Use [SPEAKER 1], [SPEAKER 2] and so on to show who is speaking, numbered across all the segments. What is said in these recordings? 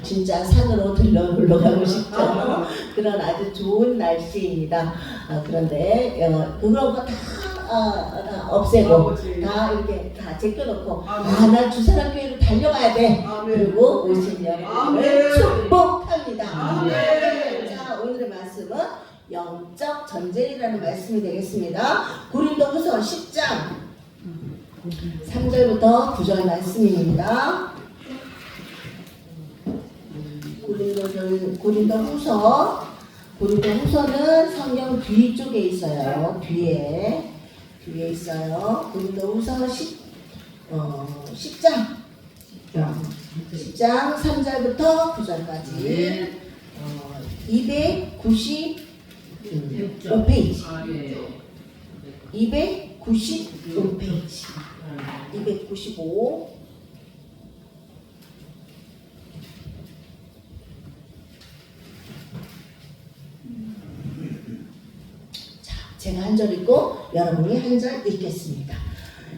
[SPEAKER 1] 진짜 산으로 놀러 가고 싶죠. 그런 아주 좋은 날씨입니다. 그런데 그런 거 다 없애고 다 이렇게 다 제껴놓고 나 주사랑교회로 달려가야 돼. 그리고 오신 여러분을 축복합니다. 자, 오늘의 말씀은 영적 전쟁이라는 말씀이 되겠습니다. 고린도후서 10장 3절부터 9절 말씀입니다. 고린도후서는 성경 뒤쪽에 있어요. 뒤에 있어요. 고린도후서 10장 3절부터 9절까지 295페이지 295페이지 295 제가 한 절 읽고 여러분이 한 절 읽겠습니다.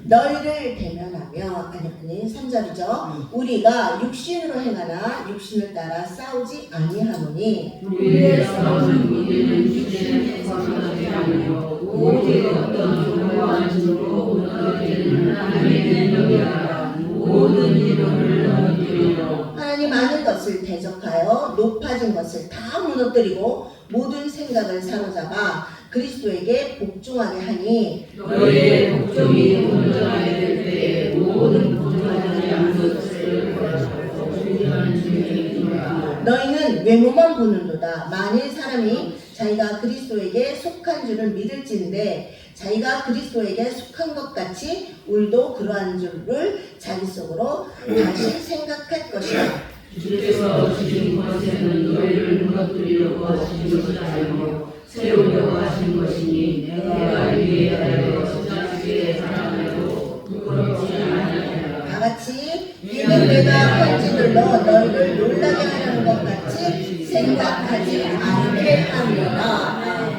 [SPEAKER 1] 너희를 대면하며 아니 3절이죠. 우리가 육신으로 행하나 육신을 따라 싸우지 아니하노니
[SPEAKER 2] 우리의 싸우는 무기는 육신의 것이 아니요 오직 어떤 조로와 주로 무너지는 하나님의 능력이라 모든 이름을 넘기리로
[SPEAKER 1] 하나님 많은 것을 대적하여 높아진 것을 다 무너뜨리고 모든 생각을 사로잡아 그리스도에게 복종하게 하니
[SPEAKER 2] 너희의 복종이 온전하게 될 때에 모든 복종하지 않은 것을 복종하는 중이니라.
[SPEAKER 1] 너희는 외모만 보는도다. 만일 사람이 자기가 그리스도에게 속한 줄을 믿을진데 자기가 그리스도에게 속한 것 같이 우리도 그러한 줄을 자기 속으로 다시 생각할 것이다.
[SPEAKER 2] 주께서 주신 것에는 너희를 무너뜨리려고 하신 것이 아니고 세우려고 하신 것이니 내가 위에 달려 지자식에 사랑하고 부끄럽지 아니하리라.
[SPEAKER 1] 다 같이 이는 내가 편지들로 너희를 놀라게 하려는 것 같이 생각하지 않게 함이라.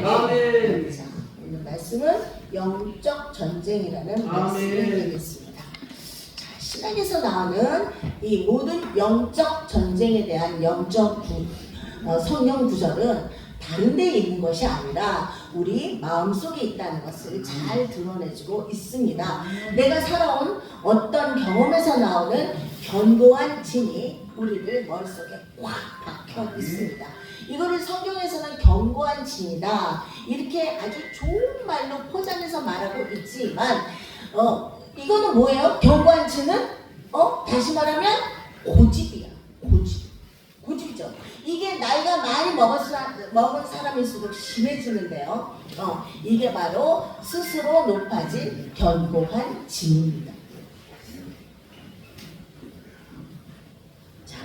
[SPEAKER 2] 아멘.
[SPEAKER 1] 자, 오늘 말씀은 영적 전쟁이라는 말씀이 되겠습니다. 자, 신학에서 나오는 이 모든 영적 전쟁에 대한 영적 성경 구절은 다른 데에 있는 것이 아니라 우리 마음속에 있다는 것을 잘 드러내주고 있습니다. 내가 살아온 어떤 경험에서 나오는 견고한 진이 우리들 머릿속에 꽉 박혀 있습니다. 이거를 성경에서는 견고한 진이다 이렇게 아주 좋은 말로 포장해서 말하고 있지만 이거는 뭐예요? 견고한 진은 다시 말하면 고집이야. 고집이죠. 이게 나이가 많이 먹은 사람일수록 심해지는데요. 이게 바로 스스로 높아진 견고한 진입니다. 자,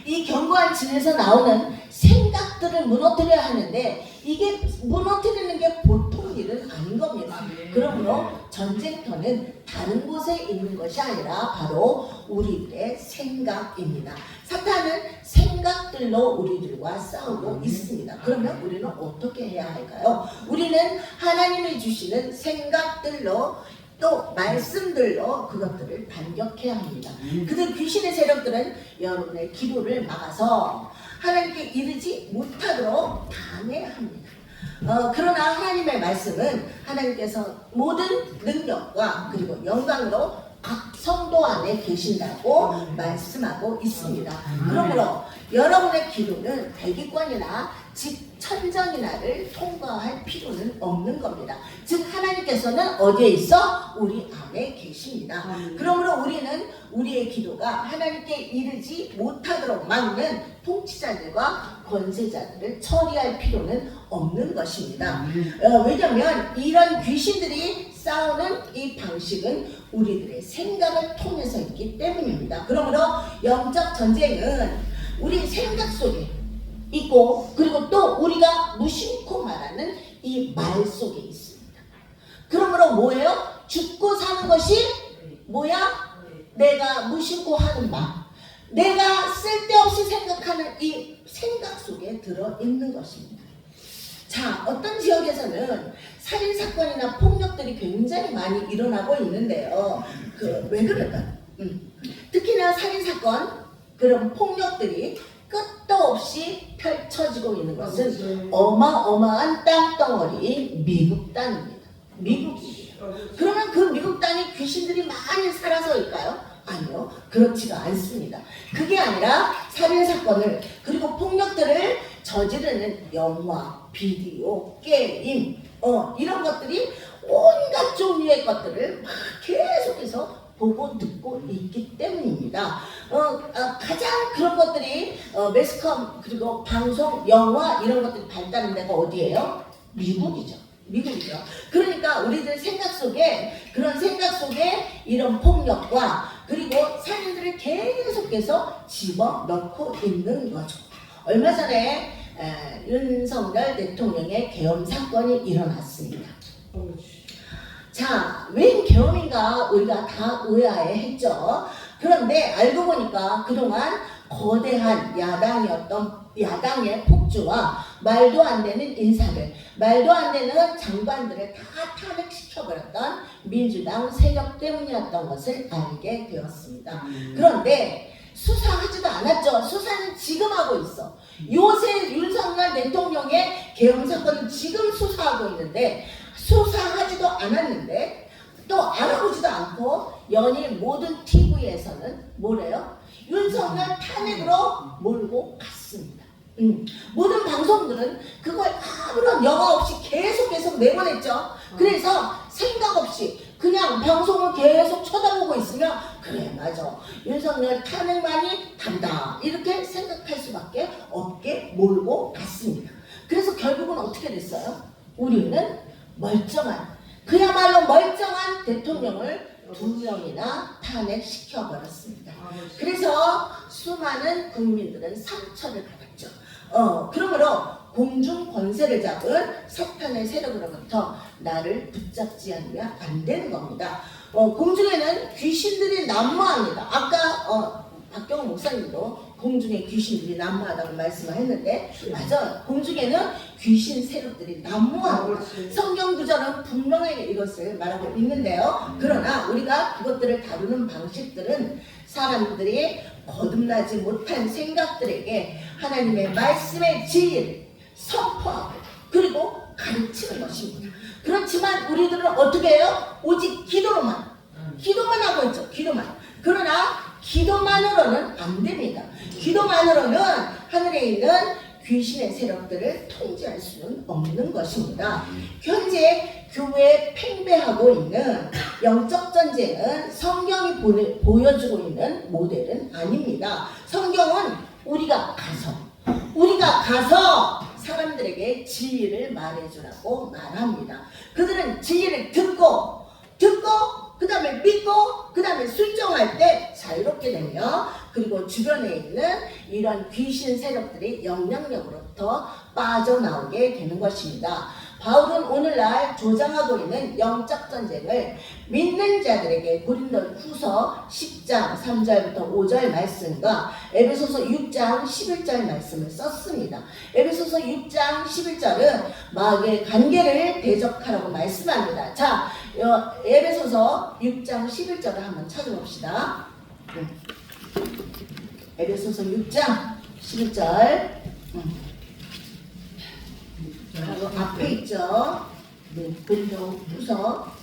[SPEAKER 1] 이 견고한 진에서 나오는 생각들을 무너뜨려야 하는데 이게 무너뜨리는 게 보통 일은 아닌 겁니다. 그러므로 전쟁터는 다른 곳에 있는 것이 아니라 바로 우리들의 생각입니다. 사탄은 생각들로 우리들과 싸우고 있습니다. 그러면 우리는 어떻게 해야 할까요? 우리는 하나님이 주시는 생각들로 또 말씀들로 그것들을 반격해야 합니다. 그들 귀신의 세력들은 여러분의 기도를 막아서 하나님께 이르지 못하도록 방해합니다. 그러나 하나님의 말씀은 하나님께서 모든 능력과 그리고 영광으로 각 성도 안에 계신다고 말씀하고 있습니다. 그러므로 여러분의 기도는 대기권이나 천정이나를 통과할 필요는 없는 겁니다. 즉 하나님께서는 어디에 있어? 우리 안에 계십니다. 그러므로 우리는 우리의 기도가 하나님께 이르지 못하도록 막는 통치자들과 권세자들을 처리할 필요는 없는 것입니다. 왜냐하면 이런 귀신들이 싸우는 이 방식은 우리들의 생각을 통해서 있기 때문입니다. 그러므로 영적 전쟁은 우리 생각 속에 있고 그리고 또 우리가 무심코 말하는 이 말 속에 있습니다. 그러므로 뭐예요? 죽고 사는 것이 뭐야? 내가 무심코 하는 말, 내가 쓸데없이 생각하는 이 생각 속에 들어있는 것입니다. 자, 어떤 지역에서는 살인사건이나 폭력들이 굉장히 많이 일어나고 있는데요. 왜 그럴까요? 특히나 살인사건, 그런 폭력들이 끝도 없이 펼쳐지고 있는 것은 어마어마한 땅덩어리 미국 땅입니다. 미국이에요. 그러면 그 미국 땅에 귀신들이 많이 살아서일까요? 아니요, 그렇지가 않습니다. 그게 아니라 살인사건을 그리고 폭력들을 저지르는 영화, 비디오, 게임 이런 것들이 온갖 종류의 것들을 막 계속해서 보고 듣고 있기 때문입니다. 가장 그런 것들이 매스컴 그리고 방송, 영화 이런 것들이 발달한 데가 어디예요? 미국이죠. 미국이죠. 그러니까 우리들 생각 속에 그런 생각 속에 이런 폭력과 그리고 살인들을 계속해서 집어넣고 있는 거죠. 얼마 전에 윤석열 대통령의 계엄 사건이 일어났습니다. 자, 웬 계엄인가 우리가 다 의아해했죠. 그런데 알고 보니까 그동안 거대한 야당의 폭주와 말도 안 되는 인사들, 말도 안 되는 장관들을 다 탄핵시켜버렸던 민주당 세력 때문이었던 것을 알게 되었습니다. 그런데 수사하지도 않았죠. 수사는 지금 하고 있어. 요새 윤석열 대통령의 계엄 사건은 지금 수사하고 있는데 수사하지도 않았는데 또 알아보지도 않고 연일 모든 TV에서는 뭐래요? 윤석열 탄핵으로 몰고 갔습니다. 모든 방송들은 그걸 아무런 영화 없이 계속 내보냈죠. 그래서 생각 없이 그냥 방송을 계속 쳐다보고 있으면 그래 맞아 윤석열 탄핵만이 단다 이렇게 생각할 수밖에 없게 몰고 갔습니다. 그래서 결국은 어떻게 됐어요? 우리는 멀쩡한 그야말로 멀쩡한 대통령을 2명이나 탄핵시켜버렸습니다. 그래서 수많은 국민들은 상처를 받았죠. 그러므로 공중 권세를 잡은 사탄의 세력으로부터 나를 붙잡지 않으면 안 되는 겁니다. 공중에는 귀신들이 난무합니다. 아까 박경호 목사님도 공중에 귀신들이 난무하다고 말씀을 했는데 맞아요. 공중에는 귀신 세력들이 난무하고 성경 구절은 분명하게 이것을 말하고 있는데요. 그러나 우리가 그것들을 다루는 방식들은 사람들이 거듭나지 못한 생각들에게 하나님의 말씀의 진리를 선포하고 그리고 가르치는 것입니다. 그렇지만 우리들은 어떻게 해요? 오직 기도만 하고 있죠. 기도만. 그러나 기도만으로는 안 됩니다. 기도만으로는 하늘에 있는 귀신의 세력들을 통제할 수는 없는 것입니다. 현재 교회에 팽배하고 있는 영적 전쟁은 성경이 보여주고 있는 모델은 아닙니다. 성경은 우리가 가서 사람들에게 진리를 말해주라고 말합니다. 그들은 진리를 듣고 그 다음에 믿고 그 다음에 순종할 때 자유롭게 되며 그리고 주변에 있는 이런 귀신 세력들이 영향력으로부터 빠져나오게 되는 것입니다. 바울은 오늘날 조장하고 있는 영적 전쟁을 믿는 자들에게 고린도후서 10장 3절부터 5절 말씀과 에베소서 6장 11절 말씀을 썼습니다. 에베소서 6장 11절은 마귀의 관계를 대적하라고 말씀합니다. 자, 에베소서 6장 11절을 한번 찾아봅시다. 에베소서 6장 11절 앞에 있죠. 고린도후서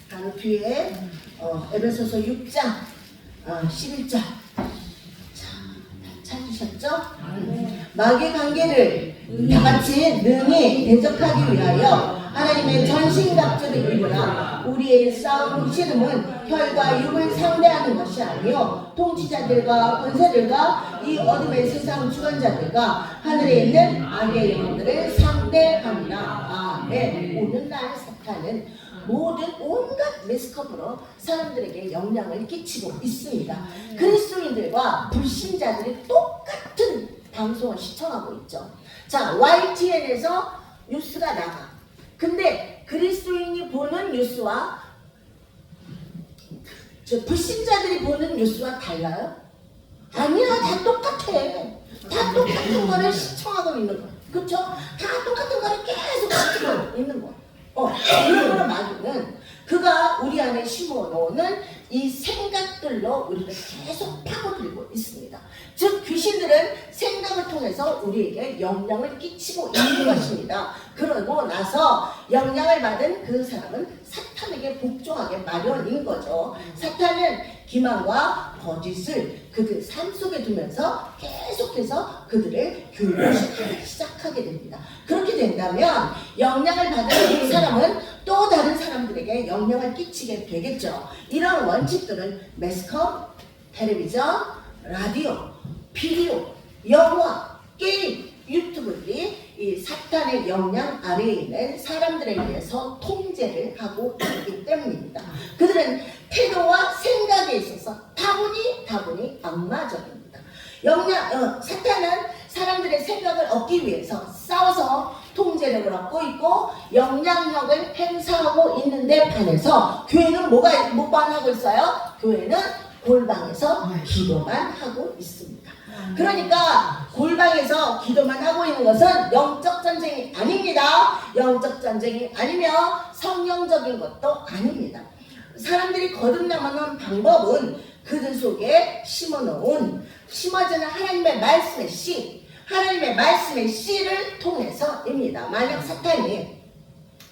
[SPEAKER 1] 바로 뒤에 에베소서 6장 11절 찾으셨죠? 마귀의 관계를 다같이 능히 대적하기 위하여 하나님의 전신갑주를 입으라. 우리의 싸움 씨름은 혈과 육을 상대하는 것이 아니요 통치자들과 권세들과 이 어둠의 세상 주관자들과 하늘에 있는 악의 영들을 상대합니다. 아멘. 오늘날 사탄은 모든 온갖 매스컴으로 사람들에게 영향을 끼치고 있습니다. 그리스도인들과 불신자들이 똑같은 방송을 시청하고 있죠. 자, YTN에서 뉴스가 나가. 근데 그리스도인이 보는 뉴스와 불신자들이 보는 뉴스와 달라요? 아니야, 다 똑같아. 다 똑같은 거를 시청하고 있는 거야. 그쵸? 다 똑같은 거를 계속 시청하고 있는 거야. 그러므로 마귀는 그가 우리 안에 심어놓는 이 생각들로 우리를 계속 파고들고 있습니다. 즉 귀신들은 생각을 통해서 우리에게 영향을 끼치고 있는 것입니다. 그러고 나서 영향을 받은 그 사람은 사탄에게 복종하게 마련인 거죠. 사탄은 기만과 거짓을 그들 삶 속에 두면서 계속해서 그들을 교육시키기 시작하게 됩니다. 그렇게 된다면 영향을 받은 이 사람은 또 다른 사람들에게 영향을 끼치게 되겠죠. 이런 원칙들은 매스컴, 텔레비전, 라디오, 비디오, 영화, 게임, 유튜브들이 이 사탄의 영향 아래에 있는 사람들에 의해서 통제를 하고 있기 때문입니다. 그들은 태도와 생각에 있어서 다분히 악마적입니다. 사탄은 사람들의 생각을 얻기 위해서 싸워서 통제력을 얻고 있고 영향력을 행사하고 있는데 반해서 교회는 뭐만 하고 있어요? 교회는 골방에서 기도만 하고 있습니다. 그러니까 골방에서 기도만 하고 있는 것은 영적 전쟁이 아닙니다. 영적 전쟁이 아니며 성령적인 것도 아닙니다. 사람들이 거듭나는 방법은 그들 속에 심어지는 하나님의 말씀의 씨, 하나님의 말씀의 씨를 통해서입니다. 만약 사탄이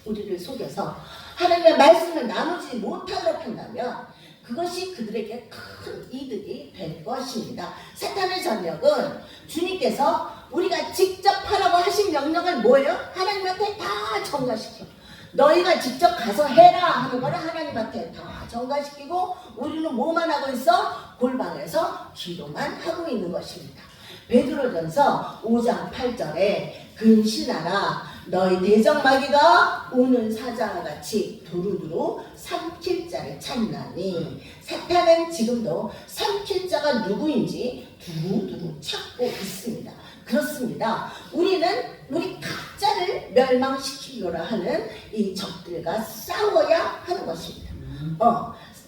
[SPEAKER 1] 우리를 속여서 하나님의 말씀을 나누지 못하도록 한다면 그것이 그들에게 큰 이득이 될 것입니다. 사탄의 전략은 주님께서 우리가 직접 하라고 하신 명령을 뭐예요? 하나님한테 다 전가시켜. 너희가 직접 가서 해라 하는 거를 하나님한테 다 전가시키고 우리는 뭐만 하고 있어? 골방에서 기도만 하고 있는 것입니다. 베드로전서 5장 8절에 근신하라 너희 대적마귀가 우는 사자와 같이 두루두루 삼킬 자를 찾나니 사탄은 지금도 삼킬 자가 누구인지 두루두루 찾고 있습니다. 그렇습니다. 우리는 우리 각자를 멸망시키려고 하는 이 적들과 싸워야 하는 것입니다.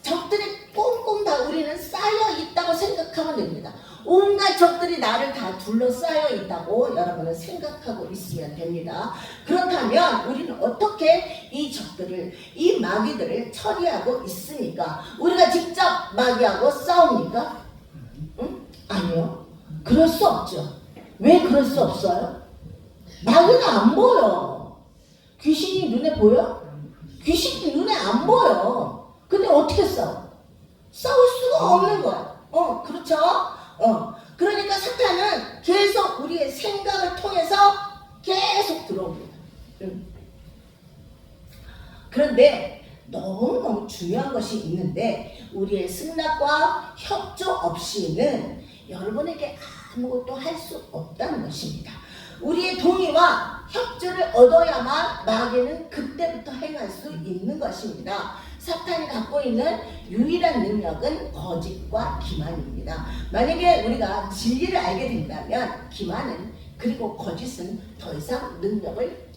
[SPEAKER 1] 적들이 꽁꽁 다 우리는 쌓여 있다고 생각하면 됩니다. 온갖 적들이 나를 다 둘러싸여 있다고 여러분은 생각하고 있으면 됩니다. 그렇다면 우리는 어떻게 이 적들을, 이 마귀들을 처리하고 있습니까? 우리가 직접 마귀하고 싸웁니까? 아니요. 그럴 수 없죠. 왜 그럴 수 없어요? 마귀는 안 보여. 귀신이 눈에 보여? 귀신이 눈에 안 보여. 근데 어떻게 싸워? 싸울 수가 없는 거야. 그렇죠? 그러니까 사탄은 계속 우리의 생각을 통해서 계속 들어옵니다. 그런데 너무너무 중요한 것이 있는데 우리의 승낙과 협조 없이는 여러분에게 아무것도 할 수 없다는 것입니다. 우리의 동의와 협조를 얻어야만 마귀는 그때부터 행할 수 있는 것입니다. 사탄이 갖고 있는 유일한 능력은 거짓과 기만입니다. 만약에 우리가 진리를 알게 된다면 기만은 그리고 거짓은 더 이상 능력을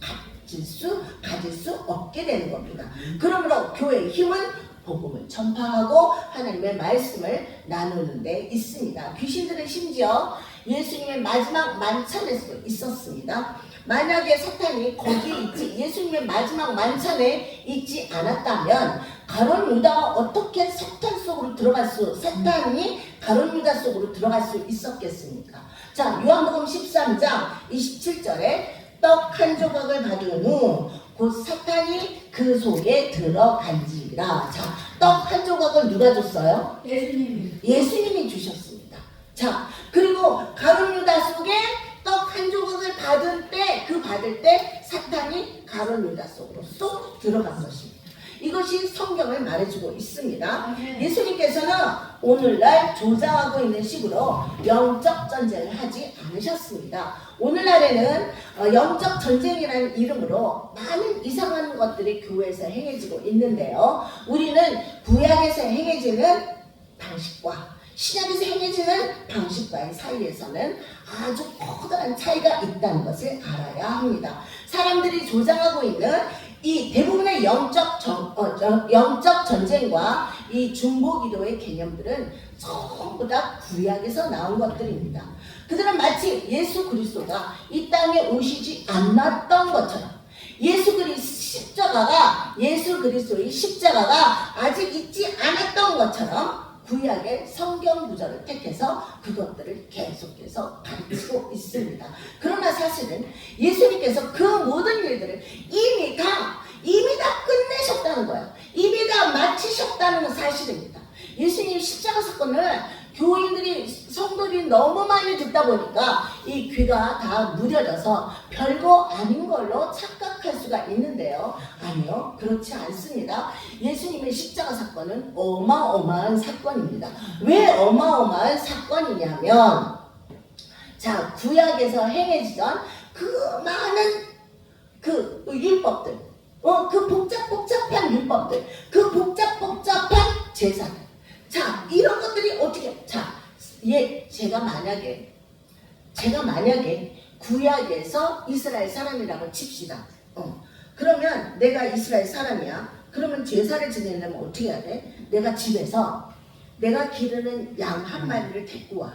[SPEAKER 1] 가질 수 없게 되는 겁니다. 그러므로 교회의 힘은 복음을 전파하고 하나님의 말씀을 나누는 데 있습니다. 귀신들은 심지어 예수님의 마지막 만찬에서도 있었습니다. 만약에 사탄이 거기에 있지 예수님의 마지막 만찬에 있지 않았다면 가룟 유다가 어떻게 사탄이 가룟 유다 속으로 들어갈 수 있었겠습니까? 자, 요한복음 13장 27절에 떡 한 조각을 받은 후 곧 사탄이 그 속에 들어간지라. 자, 떡 한 조각을 누가 줬어요? 예수님이 주셨습니다. 자, 그리고 가룟 유다 속에 떡 한 조각을 받을 때 사탄이 가룟 유다 속으로 쏙 들어간 것입니다. 이것이 성경을 말해주고 있습니다. 예수님께서는 오늘날 조장하고 있는 식으로 영적 전쟁을 하지 않으셨습니다. 오늘날에는 영적 전쟁이라는 이름으로 많은 이상한 것들이 교회에서 행해지고 있는데요. 우리는 구약에서 행해지는 방식과 신약에서 행해지는 방식과의 사이에서는 아주 커다란 차이가 있다는 것을 알아야 합니다. 사람들이 조장하고 있는 이 대부분의 영적 전쟁과 이 중보기도의 개념들은 전부 다 구약에서 나온 것들입니다. 그들은 마치 예수 그리스도가 이 땅에 오시지 않았던 것처럼 예수 그리스도의 십자가가 아직 있지 않았던 것처럼 구약의 성경 구절을 택해서 그것들을 계속해서 가르치고 있습니다. 그러나 사실은 예수님께서 그 모든 일들을 이미 다 끝내셨다는 거예요. 이미 다 마치셨다는 사실입니다. 예수님 십자가 사건을 성도들이 너무 많이 듣다 보니까 이 귀가 다 무뎌져서 별거 아닌 걸로 착각할 수가 있는데요. 아니요, 그렇지 않습니다. 예수님의 십자가 사건은 어마어마한 사건입니다. 왜 어마어마한 사건이냐면, 자, 구약에서 행해지던 그 많은 그 율법들, 그 복잡한 율법들, 그 복잡한 제사들. 자, 이런 것들이 어떻게, 제가 만약에 구약에서 이스라엘 사람이라고 칩시다. 그러면 내가 이스라엘 사람이야. 그러면 제사를 지내려면 어떻게 해야 돼? 내가 집에서 내가 기르는 양 한 마리를 데리고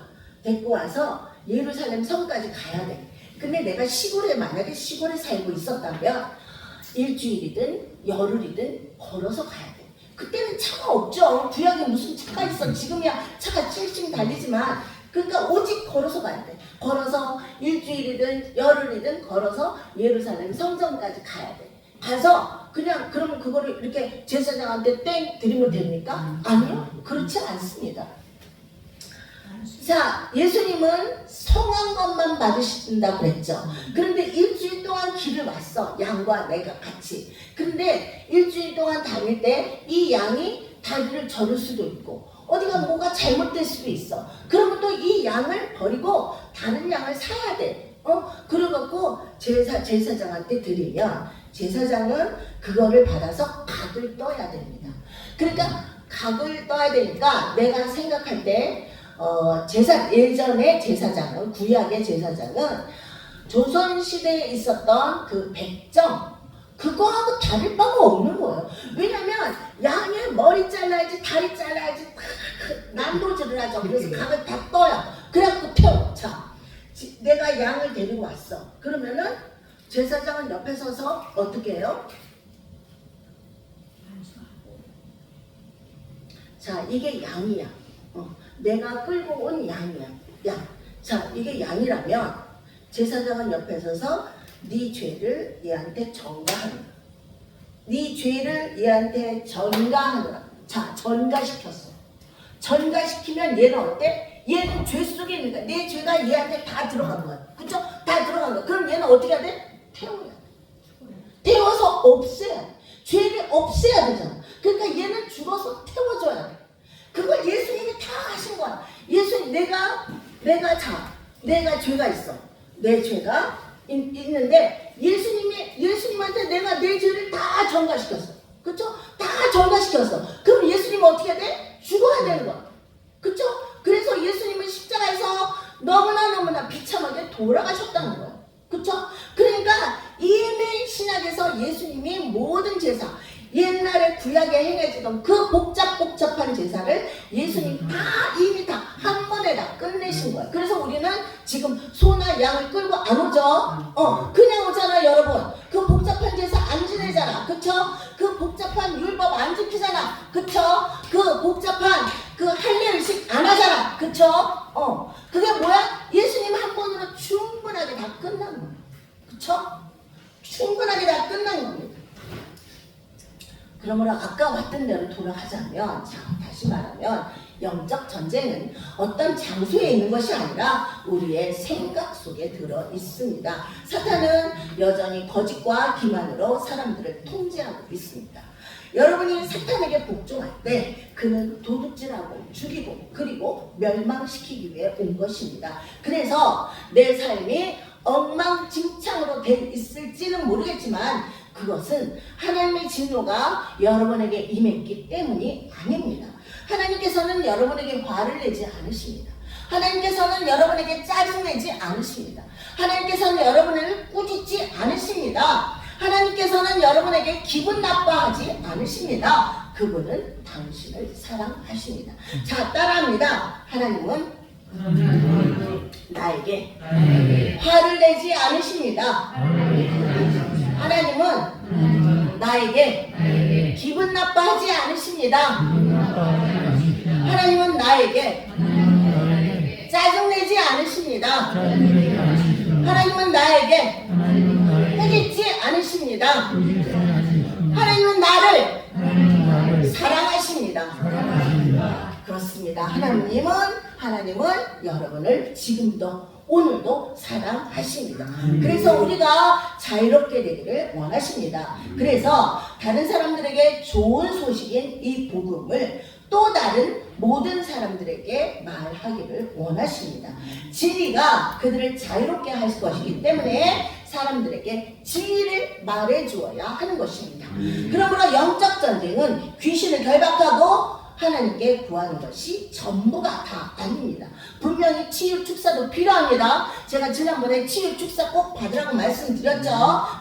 [SPEAKER 1] 와서 예루살렘 성까지 가야 돼. 근데 내가 만약에 시골에 살고 있었다면 일주일이든 열흘이든 걸어서 가야 돼. 그때는 차가 없죠. 구약에 무슨 차가 있어. 지금이야 차가 칭칭 달리지만, 그러니까 오직 걸어서 가야 돼. 걸어서 일주일이든 열흘이든 걸어서 예루살렘 성전까지 가야 돼. 가서 그러면 그거를 이렇게 제사장한테 땡 드리면 됩니까? 아니요, 그렇지 않습니다. 자, 예수님은 성한 것만 받으신다고 그랬죠. 그런데 일주일 동안 길을 왔어. 양과 내가 같이. 근데 일주일 동안 다닐 때 이 양이 다리를 저를 수도 있고 어디가 뭐가 잘못될 수도 있어. 그러면 또 이 양을 버리고 다른 양을 사야 돼. 그래갖고 제사장한테 드리면 제사장은 그거를 받아서 각을 떠야 됩니다. 그러니까 각을 떠야 되니까 내가 생각할 때 예전의 제사장은, 구약의 제사장은 조선시대에 있었던 그 백정, 그거하고 다를 바가 없는 거예요. 왜냐면 양의 머리 잘라야지, 다리 잘라야지, 난도질을 하죠. 그래서 각을 다 떠요. 그래갖고 태워. 자, 내가 양을 데리고 왔어. 그러면은 제사장은 옆에 서서 어떻게 해요? 자, 이게 양이야. 내가 끌고 온 양이야. 양. 자, 이게 양이라면 제사장은 옆에 서서 네 죄를 얘한테 전가하는 거야. 네 죄를 얘한테 전가하느라. 자, 전가시켰어. 전가시키면 얘는 어때? 얘는 죄 속에 있는 거야. 내 죄가 얘한테 다 들어간 거야. 그쵸? 다 들어간 거야. 그럼 얘는 어떻게 해야 돼? 태워야 돼. 태워서 없애야 돼. 죄를 없애야 되잖아. 그러니까 얘는 죽어서 태워줘야 돼. 그걸 예수님이 다 하신 거야. 내가 죄가 있어. 내 죄가 있는데 예수님한테 내가 내 죄를 다 전가시켰어. 그쵸? 다 전가시켰어. 그럼 예수님은 어떻게 해야 돼? 죽어야 되는 거야. 그쵸? 그래서 예수님은 십자가에서 너무나 비참하게 돌아가셨다는 거야. 그쵸? 그러니까 이미 신약에서 예수님이 모든 제사, 옛날에 구약에 행해지던 그 복잡한 제사를 예수님 이미 다 한 번에 다 끝내신 거예요. 그래서 우리는 지금 소나 양을 끌고 안 오죠. 그냥 오잖아, 여러분. 그 복잡한 제사 안 지내잖아. 그쵸? 그 복잡한 율법 안 지키잖아. 그쵸? 그 복잡한 그 할례의식 안 하잖아. 그쵸? 그게 뭐야? 예수님 한 번으로 충분하게 다 끝난 거예요. 그쵸? 충분하게 다 끝난 겁니다. 그러므로 아까 왔던 대로 돌아가자면, 다시 말하면 영적 전쟁은 어떤 장소에 있는 것이 아니라 우리의 생각 속에 들어 있습니다. 사탄은 여전히 거짓과 기만으로 사람들을 통제하고 있습니다. 여러분이 사탄에게 복종할 때 그는 도둑질하고 죽이고 그리고 멸망시키기 위해 온 것입니다. 그래서 내 삶이 엉망진창으로 돼 있을지는 모르겠지만 그것은 하나님의 진노가 여러분에게 임했기 때문이 아닙니다. 하나님께서는 여러분에게 화를 내지 않으십니다. 하나님께서는 여러분에게 짜증내지 않으십니다. 하나님께서는 여러분을 꾸짖지 않으십니다. 하나님께서는 여러분에게 기분 나빠하지 않으십니다. 그분은 당신을 사랑하십니다. 자, 따라합니다. 하나님은 나에게 화를 내지 않으십니다. 하나님은 나에게 기분 나빠하지 않으십니다. 하나님은 나에게 짜증내지 않으십니다. 하나님은 나에게 해겠지 않으십니다. 하나님은 나를 사랑하십니다. 그렇습니다. 하나님은 여러분을 지금도 오늘도 사랑하십니다. 그래서 우리가 자유롭게 되기를 원하십니다. 그래서 다른 사람들에게 좋은 소식인 이 복음을 또 다른 모든 사람들에게 말하기를 원하십니다. 진리가 그들을 자유롭게 할 것이기 때문에 사람들에게 진리를 말해 주어야 하는 것입니다. 그러므로 영적 전쟁은 귀신을 결박하고 하나님께 구하는 것이 전부가 다 아닙니다. 분명히 치유 축사도 필요합니다. 제가 지난번에 치유 축사 꼭 받으라고 말씀드렸죠.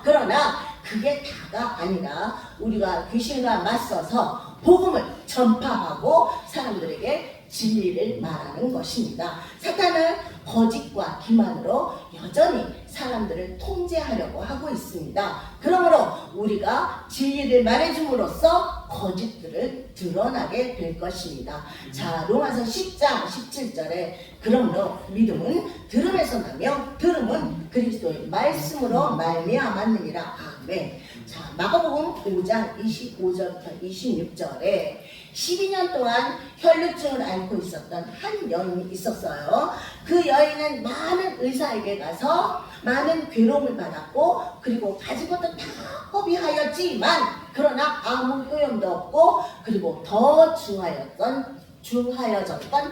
[SPEAKER 1] 그러나 그게 다가 아니라 우리가 귀신과 맞서서 복음을 전파하고 사람들에게 진리를 말하는 것입니다. 사탄은 거짓과 기만으로 여전히 사람들을 통제하려고 하고 있습니다. 그러므로 우리가 진리를 말해줌으로써 거짓들을 드러나게 될 것입니다. 자, 로마서 10장 17절에 그러므로 믿음은 들음에서 나며 들음은 그리스도의 말씀으로 말미암았느니라. 아멘. 자, 마가복음 5장 25절부터 26절에 12년 동안 혈루증을 앓고 있었던 한 여인이 있었어요. 그 여인은 많은 의사에게 가서 많은 괴로움을 받았고 그리고 가진 것도 다 허비하였지만 그러나 아무 효용도 없고 그리고 더 중하여졌던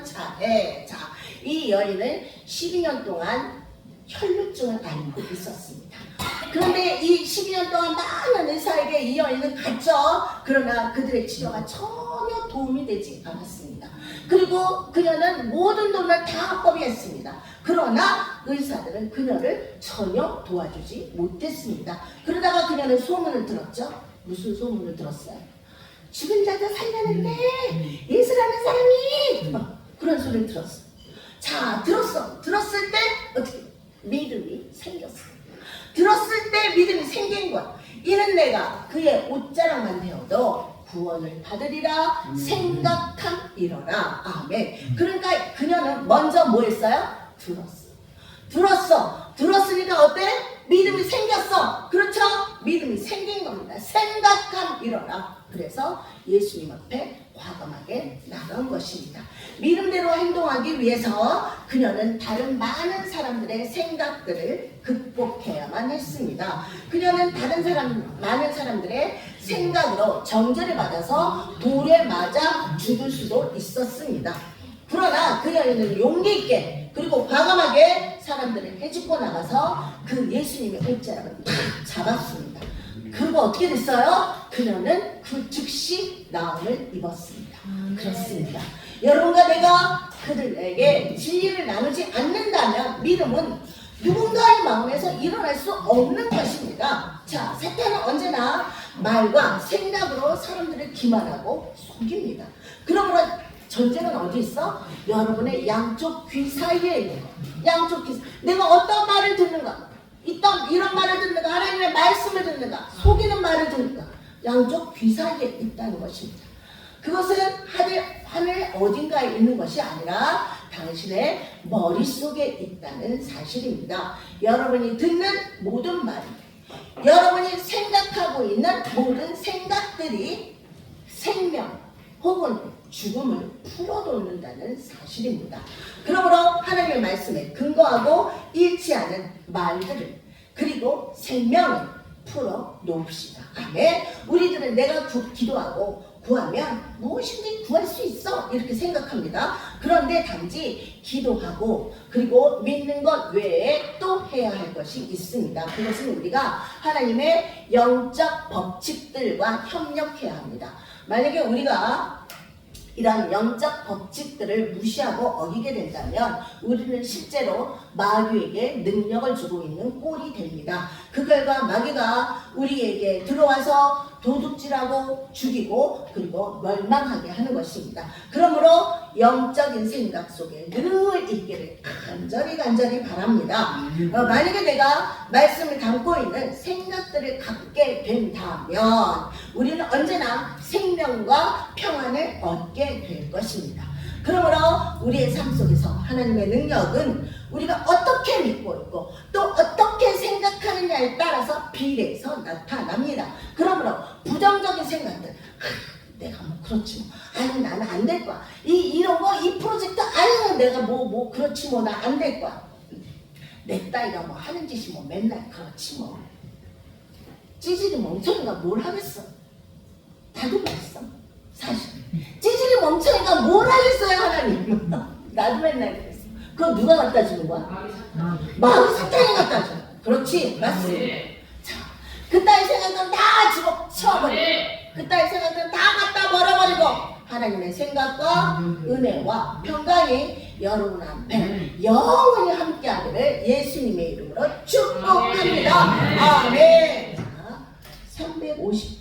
[SPEAKER 1] 차에 이 여인은 12년 동안 혈루증을 앓고 있었습니다. 그런데 이 12년 동안 많은 의사에게 이 여인은 갔죠. 그러나 그들의 치료가 전혀 도움이 되지 않았습니다. 그리고 그녀는 모든 돈을 다 허비했습니다. 그러나 의사들은 그녀를 전혀 도와주지 못했습니다. 그러다가 그녀는 소문을 들었죠. 무슨 소문을 들었어요? 죽은 자도 살려는데 예수라는 사람이 그런 소리를 들었어. 자, 들었을 때 어떻게 믿음이 생겼어. 들었을 때 믿음이 생긴 것. 이는 내가 그의 옷자락만 되어도 구원을 받으리라 생각함이로라. 아멘. 그러니까 그녀는 먼저 뭐 했어요? 들었으니까 어때? 믿음이 생겼어. 그렇죠? 믿음이 생긴 겁니다. 생각함이로라. 그래서 예수님 앞에 과감하게 나간 것입니다. 믿음대로 행동하기 위해서 그녀는 다른 많은 사람들의 생각들을 극복해야만 했습니다. 그녀는 많은 사람들의 생각으로 정죄를 받아서 돌에 맞아 죽을 수도 있었습니다. 그러나 그 여인은 용기 있게 그리고 과감하게 사람들을 해집고 나가서 그 예수님의 옷자락을 잡았습니다. 그리고 어떻게 됐어요? 그녀는 그 즉시 나음을 입었습니다. 그렇습니다. 여러분과 내가 그들에게 진리를 나누지 않는다면 믿음은 누군가의 마음에서 일어날 수 없는 것입니다. 자, 사탄은 언제나 말과 생각으로 사람들을 기만하고 속입니다. 그러므로 전쟁은 어디 있어? 여러분의 양쪽 귀 사이에 있는 거. 양쪽 귀. 내가 어떤 말을 듣는가? 이런 말을 듣는가? 하나님의 말씀을 듣는가? 속이는 말을 듣는가? 양쪽 귀 사이에 있다는 것입니다. 그것은 하늘 어딘가에 있는 것이 아니라 당신의 머릿속에 있다는 사실입니다. 여러분이 듣는 모든 말, 여러분이 생각하고 있는 모든 생각들이 생명 혹은 죽음을 풀어놓는다는 사실입니다. 그러므로 하나님의 말씀에 근거하고 일치하는 말들을 그리고 생명을 풀어놓읍시다. 아멘. 우리들은 내가 기도하고 구하면 무엇이든지 구할 수 있어 이렇게 생각합니다. 그런데 단지 기도하고 그리고 믿는 것 외에 또 해야 할 것이 있습니다. 그것은 우리가 하나님의 영적 법칙들과 협력해야 합니다. 만약에 우리가 이런 영적 법칙들을 무시하고 어기게 된다면 우리는 실제로 마귀에게 능력을 주고 있는 꼴이 됩니다. 그 결과 마귀가 우리에게 들어와서 도둑질하고 죽이고 그리고 멸망하게 하는 것입니다. 그러므로 영적인 생각 속에 늘 있기를 간절히 바랍니다. 만약에 내가 말씀을 담고 있는 생각들을 갖게 된다면 우리는 언제나 생명과 평안을 얻게 될 것입니다. 그러므로 우리의 삶 속에서 하나님의 능력은 우리가 어떻게 믿고 있고 또 어떻게 생각하느냐에 따라서 비례해서 나타납니다. 그러므로 부정적인 생각들, 내가 뭐 그렇지 뭐, 아니 나는 안 될 거야, 이런 거 이 프로젝트 아니 내가 뭐 그렇지 뭐 나 안 될 거야, 내 딸이가 뭐 하는 짓이 뭐 맨날 그렇지 뭐, 찌질이 멍청이가 뭘 하겠어. 나도 그랬어 사실. 찌질이 멍청이가 뭘 하겠어요 하나님. 나도 맨날 그랬어. 그거 누가 갖다 주는 거야? 마귀 사탄이 갖다 줘. 그렇지, 맞습니다. 자, 그따위 생각은 다 집어치워버리고 그따위 생각은 다 갖다 버려버리고 하나님의 생각과 은혜와 평강이 여러분 앞에 영원히 함께하기를 예수님의 이름으로 축복합니다. 아멘. 자, 350